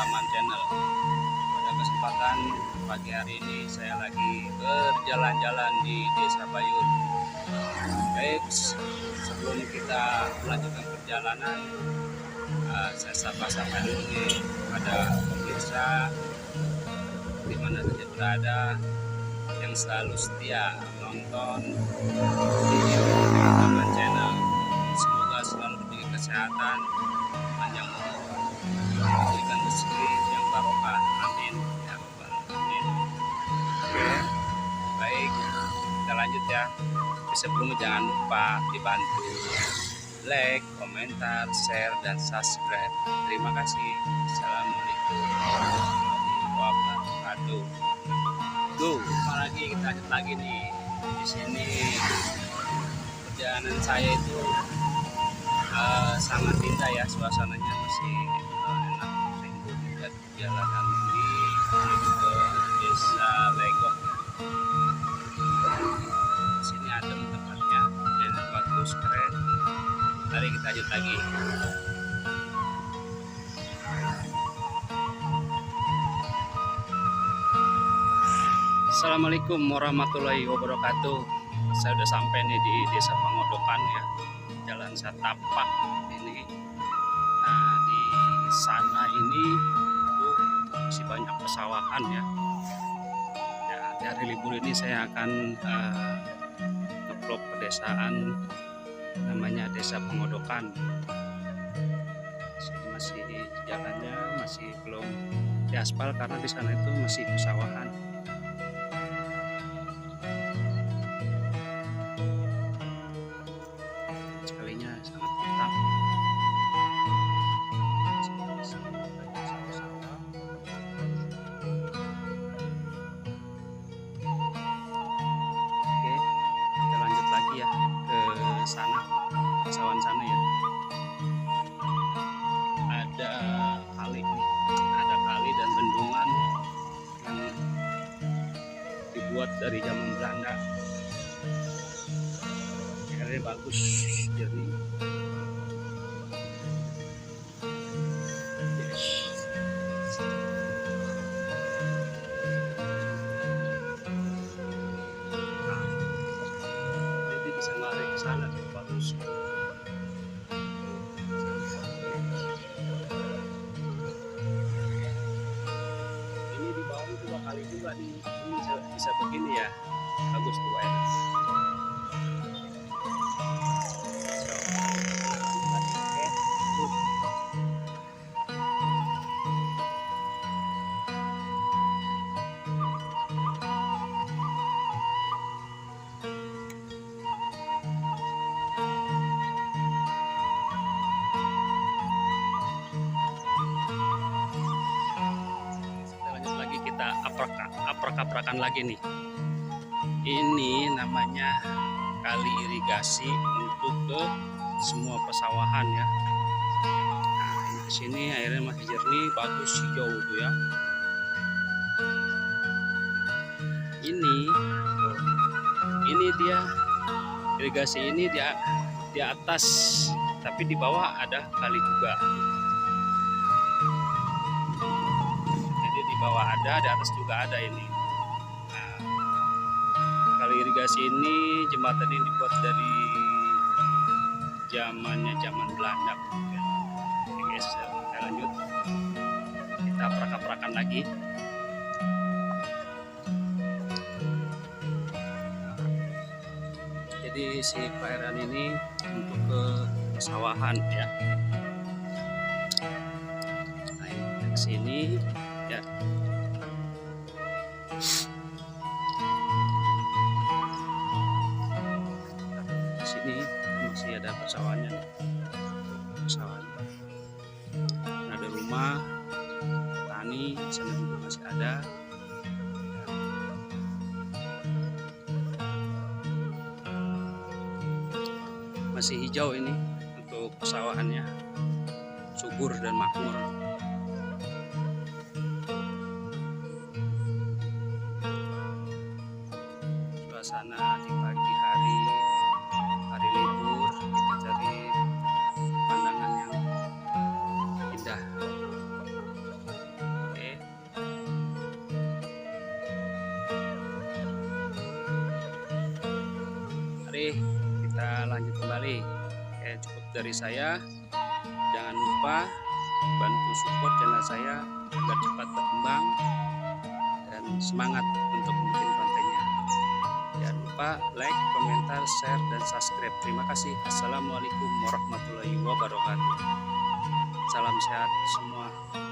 Taman Channel. Pada kesempatan pagi hari ini saya lagi berjalan-jalan di Desa Bayun. Baik, sebelum kita melanjutkan perjalanan, saya sapa-sapa dulu nih pada pemirsa di mana saja berada yang selalu setia menonton video Taman Channel. Semoga selalu diberi kesehatan, panjang umur, diberikan rezeki yang barokah. Amin ya rabbal alamin. Oke, baik, kita lanjut ya. Tapi sebelumnya jangan lupa dibantu like, komentar, share, dan subscribe. Terima kasih. Assalamualaikum warahmatullahi wabarakatuh. Apalagi kita lanjut lagi nih. Di sini perjalanan saya itu sangat indah ya, suasananya masih enak, rindu juga perjalanan ini menuju ke Desa Legok ya. Di sini adem tempatnya, dan bagus, keren. Mari kita lanjut lagi. Assalamualaikum warahmatullahi wabarakatuh. Saya sudah sampai nih di Desa Pangodokan ya, Jalan Satapak ini. Nah, di sana ini tuh masih banyak pesawahan ya. Ya, di hari libur ini saya akan nge-vlog pedesaan namanya Desa Pangodokan. Sini masih jalannya masih belum diaspal karena di sana itu masih pesawahan. Sekalinya sangat hitam. Oke, kita lanjut lagi ya ke sana, pesawahan sana ya. Ada kali dan bendungan yang dibuat dari zaman Belanda. Airnya bagus, jernih. Yes. Nah, jadi bisa lari ke sana tuh, bagus. Ini di bawah 2 kali juga nih, ini bisa begini ya, bagus tuh airnya. Kita aprak-aprakan lagi nih. Ini namanya kali irigasi untuk ke semua pesawahan ya. Nah, ini kesini airnya masih jernih, bagus, hijau tuh ya. Ini dia irigasi ini dia di atas, tapi di bawah ada kali juga. Bawah ada, di atas juga ada ini. Nah, kali irigasi ini, jembatan ini dibuat dari zaman Belanda. Oke guys, kita lanjut. Kita aprak-aprakan lagi. Jadi si perairan ini untuk ke pesawahan ya. Nah, ini ke sini ya. Di sini masih ada pesawahannya, pesawahan. Ada rumah tani, di sana juga masih ada. Masih hijau ini untuk pesawahannya, subur dan makmur. Suasana di pagi hari libur, kita cari pandangan yang indah. Mari kita lanjut kembali. Oke, cukup dari saya. Jangan lupa bantu support channel saya agar cepat berkembang dan semangat untuk bikin kontennya. Jangan lupa like, komentar, share, dan subscribe. Terima kasih. Assalamualaikum warahmatullahi wabarakatuh. Salam sehat semua.